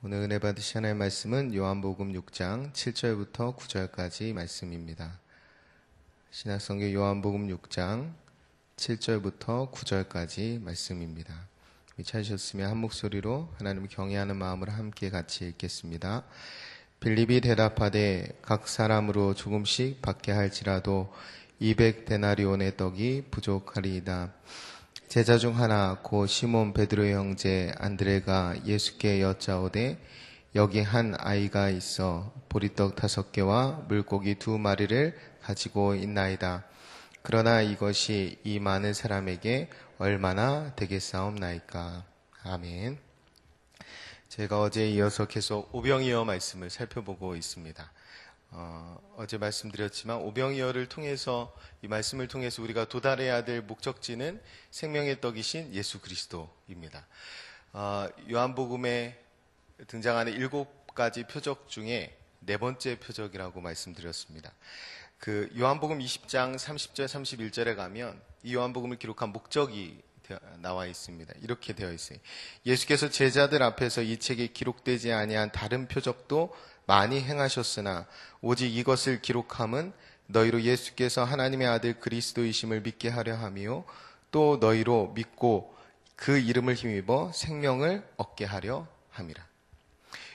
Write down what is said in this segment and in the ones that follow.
오늘 은혜 받으실 하나님의 말씀은 요한복음 6장 7절부터 9절까지 말씀입니다. 신약성경 요한복음 6장 7절부터 9절까지 말씀입니다. 찾으셨으면 한 목소리로 하나님을 경외하는 마음으로 함께 같이 읽겠습니다. 빌립이 대답하되 각 사람으로 조금씩 받게 할지라도 200데나리온의 떡이 부족하리이다. 제자 중 하나 곧 시몬 베드로의 형제 안드레가 예수께 여짜오되 여기 한 아이가 있어 보리떡 5개와 물고기 2마리를 가지고 있나이다. 그러나 이것이 이 많은 사람에게 얼마나 되겠사옵나이까. 아멘. 제가 어제에 이어서 계속 오병이어 말씀을 살펴보고 있습니다. 어제 말씀드렸지만 오병이어를 통해서, 이 말씀을 통해서 우리가 도달해야 될 목적지는 생명의 떡이신 예수 그리스도입니다. 요한복음에 등장하는 7가지 표적 중에 4번째 표적이라고 말씀드렸습니다. 그 요한복음 20장 30절 31절에 가면 이 요한복음을 기록한 목적이 나와 있습니다. 이렇게 되어 있어요. 예수께서 제자들 앞에서 이 책에 기록되지 아니한 다른 표적도 많이 행하셨으나 오직 이것을 기록함은 너희로 예수께서 하나님의 아들 그리스도이심을 믿게 하려 함이요 또 너희로 믿고 그 이름을 힘입어 생명을 얻게 하려 함이라.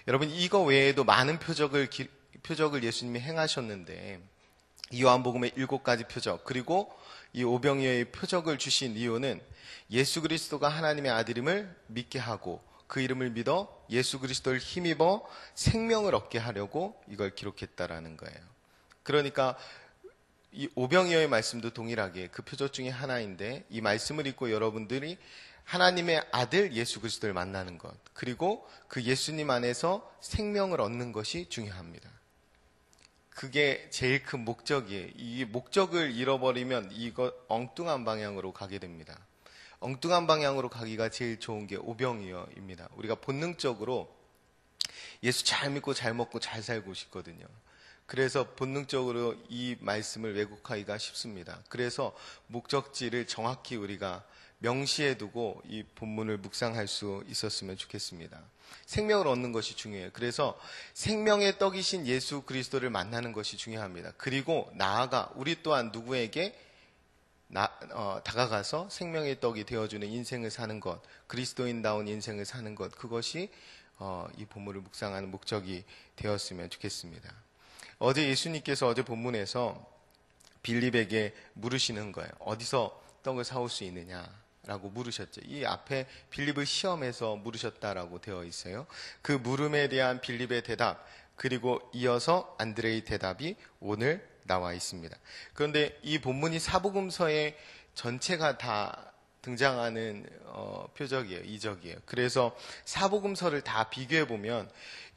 여러분, 이거 외에도 많은 표적을 예수님이 행하셨는데 이 요한복음의 7가지 표적, 그리고 이 오병이어의 표적을 주신 이유는 예수 그리스도가 하나님의 아들임을 믿게 하고 그 이름을 믿어 예수 그리스도를 힘입어 생명을 얻게 하려고 이걸 기록했다라는 거예요. 그러니까 이 오병이어의 말씀도 동일하게 그 표적 중에 하나인데, 이 말씀을 읽고 여러분들이 하나님의 아들 예수 그리스도를 만나는 것, 그리고 그 예수님 안에서 생명을 얻는 것이 중요합니다. 그게 제일 큰 목적이에요. 이 목적을 잃어버리면 이거 엉뚱한 방향으로 가게 됩니다. 엉뚱한 방향으로 가기가 제일 좋은 게 오병이어입니다. 우리가 본능적으로 예수 잘 믿고 잘 먹고 잘 살고 싶거든요. 그래서 본능적으로 이 말씀을 왜곡하기가 쉽습니다. 그래서 목적지를 정확히 우리가 명시해 두고 이 본문을 묵상할 수 있었으면 좋겠습니다. 생명을 얻는 것이 중요해요. 그래서 생명의 떡이신 예수 그리스도를 만나는 것이 중요합니다. 그리고 나아가 우리 또한 누구에게 다가가서 생명의 떡이 되어주는 인생을 사는 것, 그리스도인다운 인생을 사는 것, 그것이 이 본문을 묵상하는 목적이 되었으면 좋겠습니다. 어제 예수님께서 어제 본문에서 빌립에게 물으시는 거예요. 어디서 떡을 사올 수 있느냐라고 물으셨죠. 이 앞에 빌립을 시험해서 물으셨다라고 되어 있어요. 그 물음에 대한 빌립의 대답, 그리고 이어서 안드레의 대답이 오늘 나와 있습니다. 그런데 이 본문이 사복음서의 전체가 다 등장하는 표적이에요. 이적이에요. 그래서 사복음서를 다 비교해 보면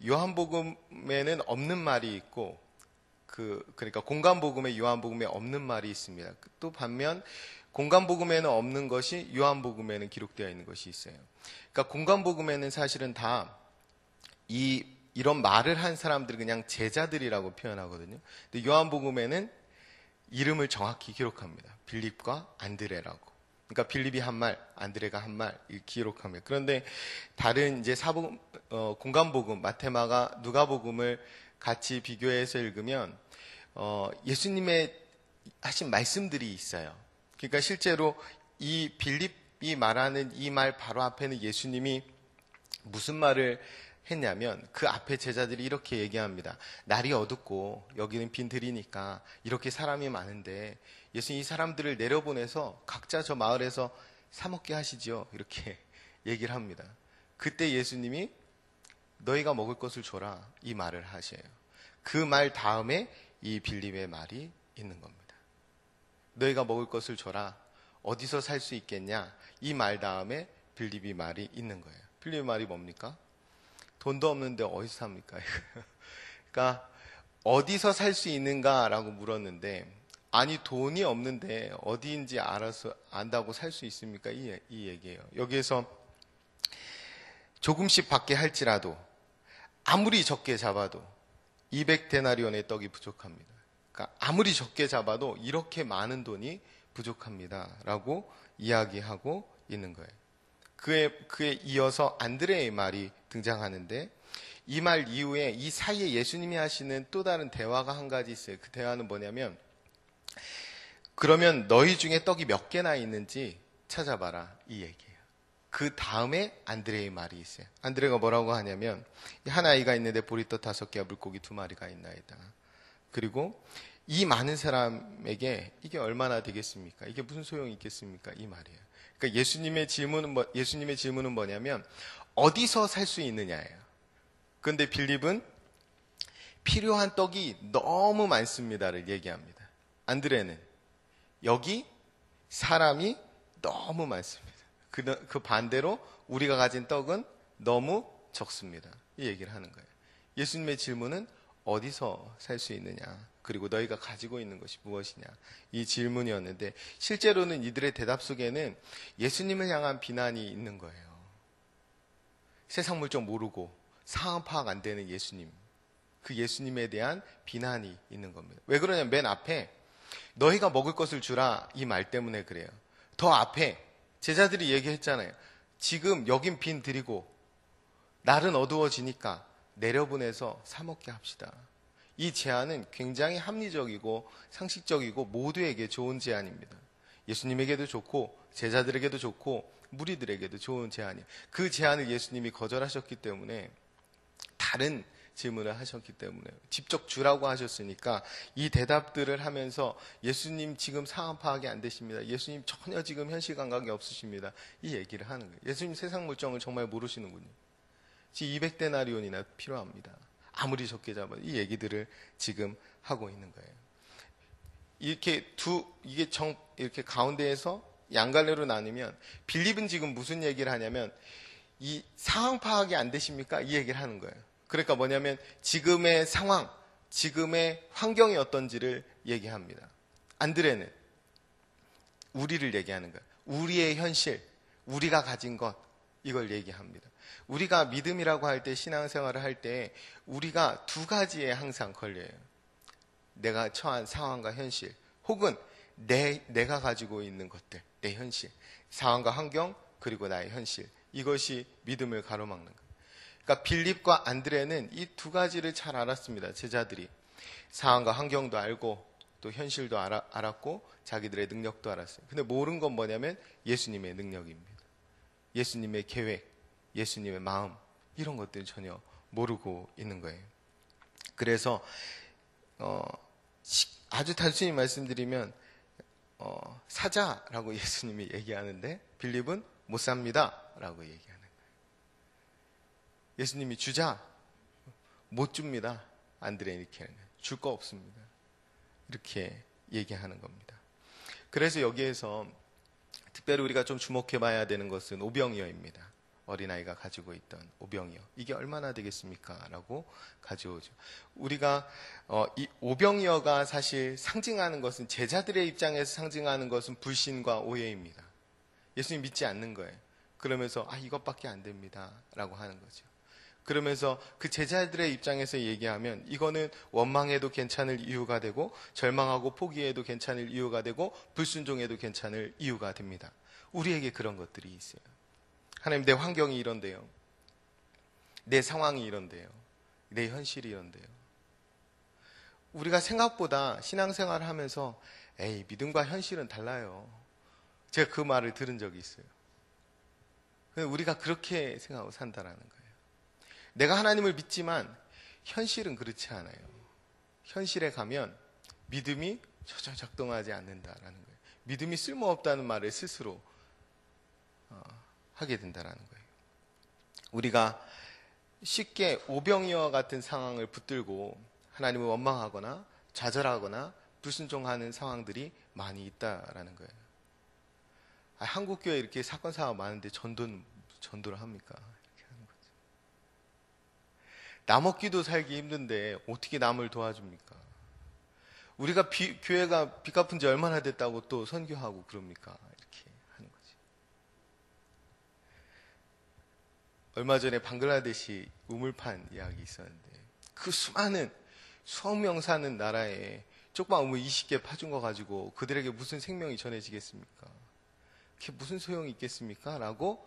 요한복음에는 없는 말이 있고, 그러니까 공간복음에 요한복음에 없는 말이 있습니다. 또 반면 공간복음에는 없는 것이 요한복음에는 기록되어 있는 것이 있어요. 그러니까 공간복음에는 사실은 다 이런 말을 한 사람들이 그냥 제자들이라고 표현하거든요. 근데 요한복음에는 이름을 정확히 기록합니다. 빌립과 안드레라고. 그러니까 빌립이 한 말, 안드레가 한 말 기록합니다. 그런데 다른 이제 공간복음, 마태마가, 누가복음을 같이 비교해서 읽으면 예수님의 하신 말씀들이 있어요. 그러니까 실제로 이 빌립이 말하는 이 말 바로 앞에는 예수님이 무슨 말을 했냐면 그 앞에 제자들이 이렇게 얘기합니다. 날이 어둡고 여기는 빈들이니까 이렇게 사람이 많은데 예수님 이 사람들을 내려보내서 각자 저 마을에서 사 먹게 하시죠. 이렇게 얘기를 합니다. 그때 예수님이 너희가 먹을 것을 줘라 이 말을 하셔요. 그 말 다음에 이 빌립의 말이 있는 겁니다. 너희가 먹을 것을 줘라. 어디서 살 수 있겠냐? 이 말 다음에 빌립이 말이 있는 거예요. 빌립의 말이 뭡니까? 돈도 없는데 어디서 삽니까? 그러니까 어디서 살 수 있는가라고 물었는데, 아니 돈이 없는데 어디인지 알아서 안다고 살 수 있습니까? 이 얘기예요. 여기에서 조금씩 받게 할지라도 아무리 적게 잡아도 200데나리온의 떡이 부족합니다. 그러니까 아무리 적게 잡아도 이렇게 많은 돈이 부족합니다 라고 이야기하고 있는 거예요. 그에 이어서 안드레의 말이 등장하는데, 이 말 이후에 이 사이에 예수님이 하시는 또 다른 대화가 한 가지 있어요. 그 대화는 뭐냐면, 그러면 너희 중에 떡이 몇 개나 있는지 찾아봐라, 이 얘기예요. 그 다음에 안드레의 말이 있어요. 안드레가 뭐라고 하냐면, 한 아이가 있는데 보리떡 5개와 물고기 2마리가 있나이다. 그리고 이 많은 사람에게 이게 얼마나 되겠습니까? 이게 무슨 소용이 있겠습니까? 이 말이에요. 그러니까 예수님의 질문은 뭐냐면, 어디서 살 수 있느냐예요. 그런데 빌립은 필요한 떡이 너무 많습니다를 얘기합니다. 안드레는 여기 사람이 너무 많습니다. 그 반대로 우리가 가진 떡은 너무 적습니다. 이 얘기를 하는 거예요. 예수님의 질문은 어디서 살 수 있느냐, 그리고 너희가 가지고 있는 것이 무엇이냐, 이 질문이었는데, 실제로는 이들의 대답 속에는 예수님을 향한 비난이 있는 거예요. 세상 물정 모르고 상황 파악 안 되는 예수님, 그 예수님에 대한 비난이 있는 겁니다. 왜 그러냐면 맨 앞에 너희가 먹을 것을 주라, 이 말 때문에 그래요. 더 앞에 제자들이 얘기했잖아요. 지금 여긴 빈 들이고 날은 어두워지니까 내려보내서 사 먹게 합시다. 이 제안은 굉장히 합리적이고 상식적이고 모두에게 좋은 제안입니다. 예수님에게도 좋고 제자들에게도 좋고 무리들에게도 좋은 제안이에요. 그 제안을 예수님이 거절하셨기 때문에, 다른 질문을 하셨기 때문에, 직접 주라고 하셨으니까 이 대답들을 하면서 예수님 지금 상황 파악이 안 되십니다. 예수님 전혀 지금 현실 감각이 없으십니다. 이 얘기를 하는 거예요. 예수님 세상 물정을 정말 모르시는군요. 지금 200데나리온이나 필요합니다. 아무리 적게 잡아도. 이 얘기들을 지금 하고 있는 거예요. 이렇게 가운데에서 양갈래로 나누면, 빌립은 지금 무슨 얘기를 하냐면, 이 상황 파악이 안 되십니까? 이 얘기를 하는 거예요. 그러니까 뭐냐면 지금의 상황, 지금의 환경이 어떤지를 얘기합니다. 안드레는 우리를 얘기하는 거예요. 우리의 현실, 우리가 가진 것, 이걸 얘기합니다. 우리가 믿음이라고 할 때, 신앙생활을 할 때 우리가 두 가지에 항상 걸려요. 내가 처한 상황과 현실, 혹은 내가 가지고 있는 것들, 내 현실, 상황과 환경, 그리고 나의 현실, 이것이 믿음을 가로막는 거예요. 그러니까 빌립과 안드레는 이 두 가지를 잘 알았습니다. 제자들이 상황과 환경도 알고 또 현실도 알았고 자기들의 능력도 알았어요. 근데 모르는 건 뭐냐면 예수님의 능력입니다. 예수님의 계획, 예수님의 마음, 이런 것들을 전혀 모르고 있는 거예요. 그래서 아주 단순히 말씀드리면 사자라고 예수님이 얘기하는데 빌립은 못 삽니다 라고 얘기하는 거예요. 예수님이 주자, 못 줍니다. 안드레 이렇게 하는 거예요. 줄 거 없습니다. 이렇게 얘기하는 겁니다. 그래서 여기에서 특별히 우리가 좀 주목해 봐야 되는 것은 오병이어입니다. 어린아이가 가지고 있던 오병이어. 이게 얼마나 되겠습니까? 라고 가져오죠. 우리가 이 오병이어가 사실 상징하는 것은, 제자들의 입장에서 상징하는 것은 불신과 오해입니다. 예수님 믿지 않는 거예요. 그러면서 이것밖에 안 됩니다 라고 하는 거죠. 그러면서 그 제자들의 입장에서 얘기하면 이거는 원망해도 괜찮을 이유가 되고, 절망하고 포기해도 괜찮을 이유가 되고, 불순종해도 괜찮을 이유가 됩니다. 우리에게 그런 것들이 있어요. 하나님, 내 환경이 이런데요, 내 상황이 이런데요, 내 현실이 이런데요. 우리가 생각보다 신앙생활을 하면서 믿음과 현실은 달라요. 제가 그 말을 들은 적이 있어요. 우리가 그렇게 생각하고 산다라는 거예요. 내가 하나님을 믿지만 현실은 그렇지 않아요. 현실에 가면 믿음이 전혀 작동하지 않는다라는 거예요. 믿음이 쓸모없다는 말을 스스로 하게 된다라는 거예요. 우리가 쉽게 오병이어 같은 상황을 붙들고 하나님을 원망하거나 좌절하거나 불순종하는 상황들이 많이 있다라는 거예요. 한국 교회 이렇게 사건 사고 많은데 전도를 합니까? 이렇게 하는 거죠. 나 먹기도 살기 힘든데 어떻게 남을 도와줍니까? 우리가 교회가 빚 갚은 지 얼마나 됐다고 또 선교하고 그럽니까? 이렇게 하는 거죠. 얼마 전에 방글라데시 우물판 이야기 있었는데, 그 수많은 수억 명 사는 나라에 조그만 우물 20개 파준 거 가지고 그들에게 무슨 생명이 전해지겠습니까? 그게 무슨 소용이 있겠습니까? 라고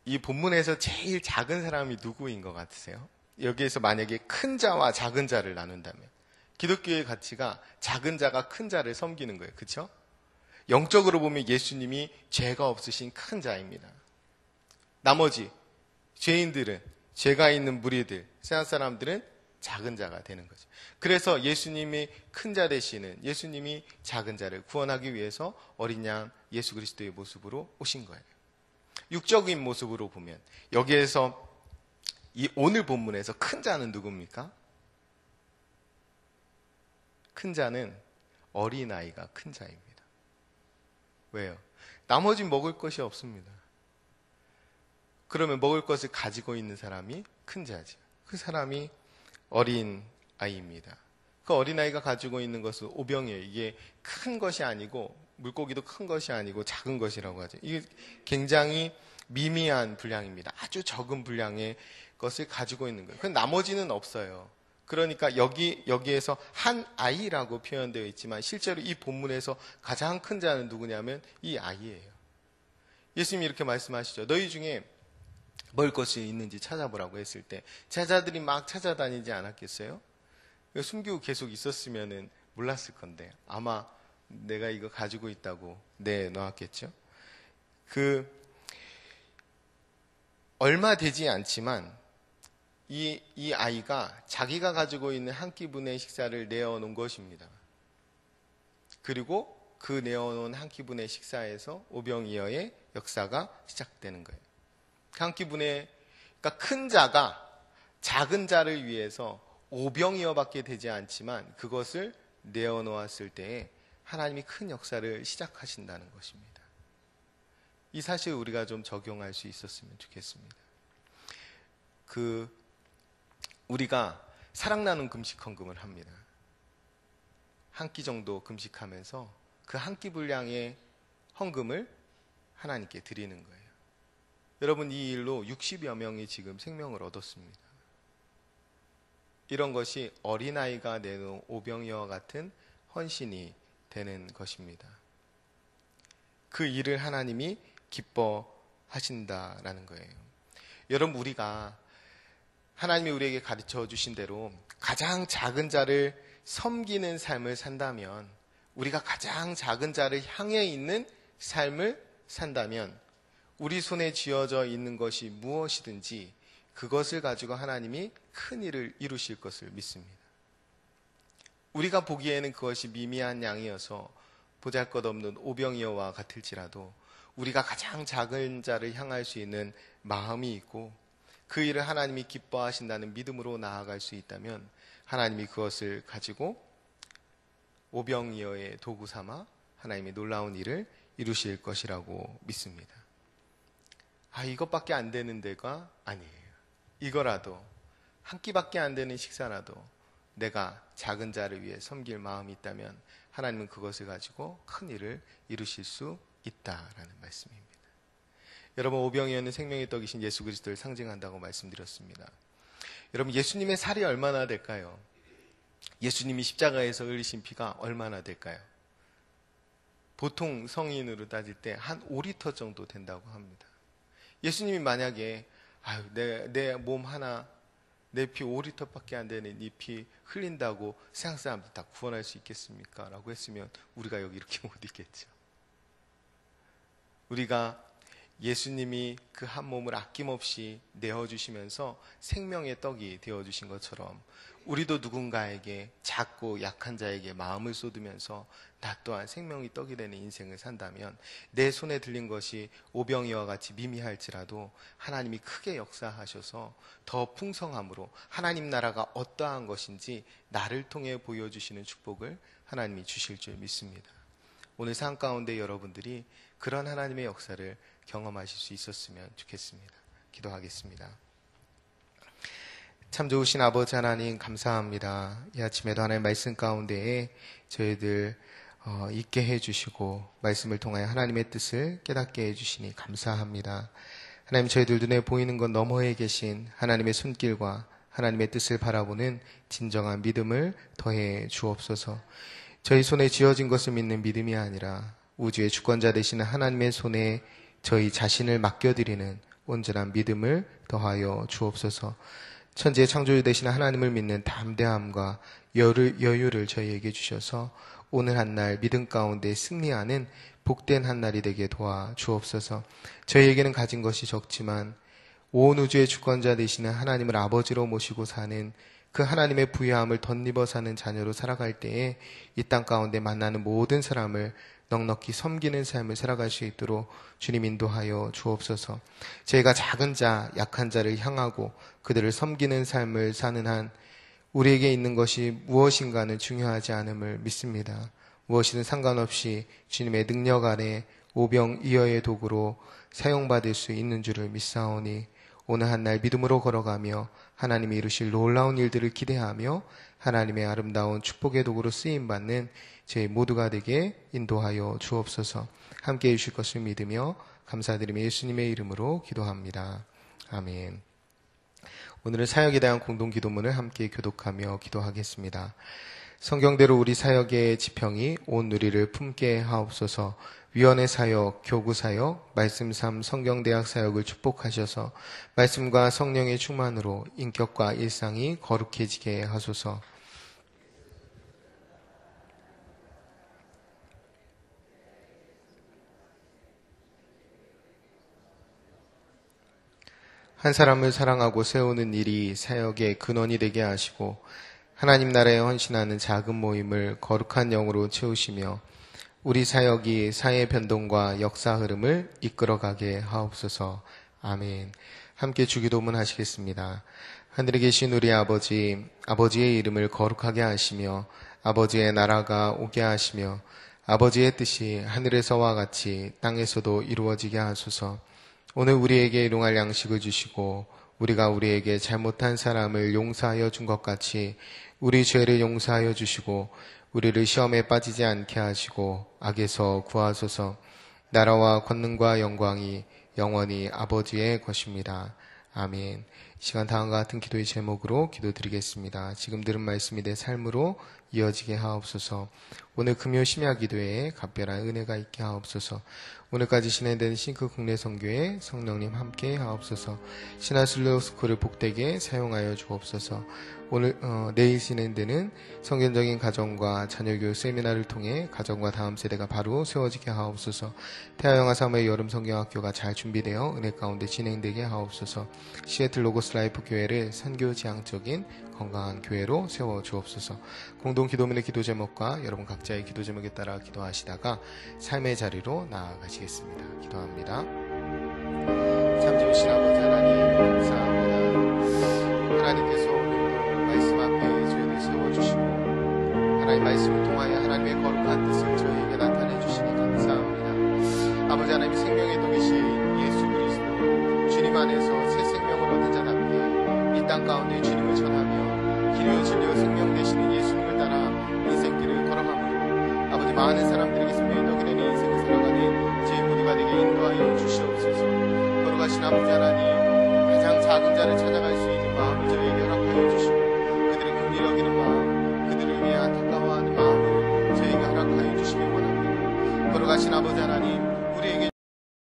이 본문에서 제일 작은 사람이 누구인 것 같으세요? 여기에서 만약에 큰 자와 작은 자를 나눈다면 기독교의 가치가 작은 자가 큰 자를 섬기는 거예요. 그렇죠? 영적으로 보면 예수님이 죄가 없으신 큰 자입니다. 나머지 죄인들은, 죄가 있는 무리들, 세상 사람들은 작은 자가 되는 거죠. 그래서 예수님이 큰 자 되시는, 예수님이 작은 자를 구원하기 위해서 어린 양 예수 그리스도의 모습으로 오신 거예요. 육적인 모습으로 보면 여기에서 이 오늘 본문에서 큰 자는 누굽니까? 큰 자는 어린아이가 큰 자입니다. 왜요? 나머지 먹을 것이 없습니다. 그러면 먹을 것을 가지고 있는 사람이 큰 자죠. 그 사람이 어린 아이입니다. 그 어린아이가 가지고 있는 것은 오병이에요. 이게 큰 것이 아니고, 물고기도 큰 것이 아니고 작은 것이라고 하죠. 이게 굉장히 미미한 분량입니다. 아주 적은 분량의 것을 가지고 있는 거예요. 그럼 나머지는 없어요. 그러니까 여기에서 한 아이라고 표현되어 있지만 실제로 이 본문에서 가장 큰 자는 누구냐면 이 아이예요. 예수님이 이렇게 말씀하시죠. 너희 중에 먹을 것이 있는지 찾아보라고 했을 때 제자들이 막 찾아다니지 않았겠어요? 숨기고 계속 있었으면 몰랐을 건데 아마 내가 이거 가지고 있다고 내놓았겠죠? 얼마 되지 않지만 이 아이가 자기가 가지고 있는 한 끼분의 식사를 내어놓은 것입니다. 그리고 그 내어놓은 한 끼분의 식사에서 오병이어의 역사가 시작되는 거예요. 한 끼분의, 그러니까 큰 자가 작은 자를 위해서 오병이어밖에 되지 않지만 그것을 내어놓았을 때에 하나님이 큰 역사를 시작하신다는 것입니다. 이 사실을 우리가 좀 적용할 수 있었으면 좋겠습니다. 우리가 사랑 나눔 금식 헌금을 합니다. 한 끼 정도 금식하면서 그 한 끼 분량의 헌금을 하나님께 드리는 거예요. 여러분, 이 일로 60여 명이 지금 생명을 얻었습니다. 이런 것이 어린아이가 내놓은 오병이어와 같은 헌신이 되는 것입니다. 그 일을 하나님이 기뻐하신다라는 거예요. 여러분, 우리가 하나님이 우리에게 가르쳐 주신 대로 가장 작은 자를 섬기는 삶을 산다면, 우리가 가장 작은 자를 향해 있는 삶을 산다면 우리 손에 쥐어져 있는 것이 무엇이든지 그것을 가지고 하나님이 큰 일을 이루실 것을 믿습니다. 우리가 보기에는 그것이 미미한 양이어서 보잘것없는 오병이어와 같을지라도 우리가 가장 작은 자를 향할 수 있는 마음이 있고 그 일을 하나님이 기뻐하신다는 믿음으로 나아갈 수 있다면 하나님이 그것을 가지고 오병이어의 도구 삼아 하나님이 놀라운 일을 이루실 것이라고 믿습니다. 이것밖에 안 되는 데가 아니에요. 이거라도, 한 끼밖에 안 되는 식사라도 내가 작은 자를 위해 섬길 마음이 있다면 하나님은 그것을 가지고 큰 일을 이루실 수 있다라는 말씀입니다. 여러분, 오병이어는 생명의 떡이신 예수 그리스도를 상징한다고 말씀드렸습니다. 여러분, 예수님의 살이 얼마나 될까요? 예수님이 십자가에서 흘리신 피가 얼마나 될까요? 보통 성인으로 따질 때 한 5리터 정도 된다고 합니다. 예수님이 만약에 내 몸 하나, 내 피 5리터밖에 안 되는 이 피 흘린다고 세상 사람들 다 구원할 수 있겠습니까? 라고 했으면 우리가 여기 이렇게 못 있겠죠. 우리가 예수님이 그 한 몸을 아낌없이 내어주시면서 생명의 떡이 되어주신 것처럼 우리도 누군가에게 작고 약한 자에게 마음을 쏟으면서 나 또한 생명이 떡이 되는 인생을 산다면 내 손에 들린 것이 오병이어와 같이 미미할지라도 하나님이 크게 역사하셔서 더 풍성함으로 하나님 나라가 어떠한 것인지 나를 통해 보여주시는 축복을 하나님이 주실 줄 믿습니다. 오늘 삶 가운데 여러분들이 그런 하나님의 역사를 경험하실 수 있었으면 좋겠습니다. 기도하겠습니다. 참 좋으신 아버지 하나님, 감사합니다. 이 아침에도 하나님의 말씀 가운데에 저희들 있게 해주시고 말씀을 통하여 하나님의 뜻을 깨닫게 해주시니 감사합니다. 하나님, 저희들 눈에 보이는 것 너머에 계신 하나님의 손길과 하나님의 뜻을 바라보는 진정한 믿음을 더해 주옵소서. 저희 손에 쥐어진 것을 믿는 믿음이 아니라 우주의 주권자 되시는 하나님의 손에 저희 자신을 맡겨드리는 온전한 믿음을 더하여 주옵소서. 천지의 창조주 되신 하나님을 믿는 담대함과 여유를 저희에게 주셔서 오늘 한날 믿음 가운데 승리하는 복된 한날이 되게 도와 주옵소서. 저희에게는 가진 것이 적지만 온 우주의 주권자 되시는 하나님을 아버지로 모시고 사는 그 하나님의 부유함을 덧입어 사는 자녀로 살아갈 때에 이 땅 가운데 만나는 모든 사람을 넉넉히 섬기는 삶을 살아갈 수 있도록 주님 인도하여 주옵소서. 저희가 작은 자, 약한 자를 향하고 그들을 섬기는 삶을 사는 한 우리에게 있는 것이 무엇인가는 중요하지 않음을 믿습니다. 무엇이든 상관없이 주님의 능력 아래 오병이어의 도구로 사용받을 수 있는 줄을 믿사오니 오늘 한날 믿음으로 걸어가며 하나님이 이루실 놀라운 일들을 기대하며 하나님의 아름다운 축복의 도구로 쓰임받는 저희 모두가 되게 인도하여 주옵소서. 함께해 주실 것을 믿으며 감사드리며 예수님의 이름으로 기도합니다. 아멘. 오늘은 사역에 대한 공동기도문을 함께 교독하며 기도하겠습니다. 성경대로 우리 사역의 지평이 온 누리를 품게 하옵소서. 위원회 사역, 교구 사역, 말씀 삶 성경대학 사역을 축복하셔서 말씀과 성령의 충만으로 인격과 일상이 거룩해지게 하소서. 한 사람을 사랑하고 세우는 일이 사역의 근원이 되게 하시고 하나님 나라에 헌신하는 작은 모임을 거룩한 영으로 채우시며 우리 사역이 사회 변동과 역사 흐름을 이끌어가게 하옵소서. 아멘. 함께 주기도문 하시겠습니다. 하늘에 계신 우리 아버지, 아버지의 이름을 거룩하게 하시며 아버지의 나라가 오게 하시며 아버지의 뜻이 하늘에서와 같이 땅에서도 이루어지게 하소서. 오늘 우리에게 일용할 양식을 주시고 우리가 우리에게 잘못한 사람을 용서하여 준 것 같이 우리 죄를 용서하여 주시고 우리를 시험에 빠지지 않게 하시고 악에서 구하소서. 나라와 권능과 영광이 영원히 아버지의 것입니다. 아멘. 이 시간 다음과 같은 기도의 제목으로 기도드리겠습니다. 지금 들은 말씀이 내 삶으로 이어지게 하옵소서. 오늘 금요 심야 기도회에 각별한 은혜가 있게 하옵소서. 오늘까지 진행된 싱크 국내 선교회 성령님 함께 하옵소서. 신화슬로스쿨을 복되게 사용하여 주옵소서. 오늘 내일 진행되는 성경적인 가정과 자녀교육 세미나를 통해 가정과 다음 세대가 바로 세워지게 하옵소서. 태아영아 사무의 여름 성경학교가 잘 준비되어 은혜 가운데 진행되게 하옵소서. 시애틀 로고스 라이프 교회를 선교지향적인 건강한 교회로 세워 주옵소서. 공동 기도문의 기도 제목과 여러분 각자의 기도 제목에 따라 기도하시다가 삶의 자리로 나아가시겠습니다. 기도합니다. 참 좋으신 아버지 하나님 감사합니다. 하나님께서 오늘 말씀 앞에 저희를 세워주시고 하나님 말씀을 통하여 하나님의 거룩한 뜻을 저희에게 나타내 주시니 감사합니다. 아버지 하나님이 생명의 독이신 예수 그리스도 주님 안에서 새 생명을 얻은 자답게 이 땅 가운데 주님을 전하며 길이요 진리요 생명 되시는 예수님을 따라 인생길을 걸어가므로 아버지 많은 사람들에게 생명이 독이 되는 인생을 살아가는 저희 모두가 되게 인도하여 주시옵소서. 걸어가신 아버지 하나님 가장 작은 자를 찾아갈 수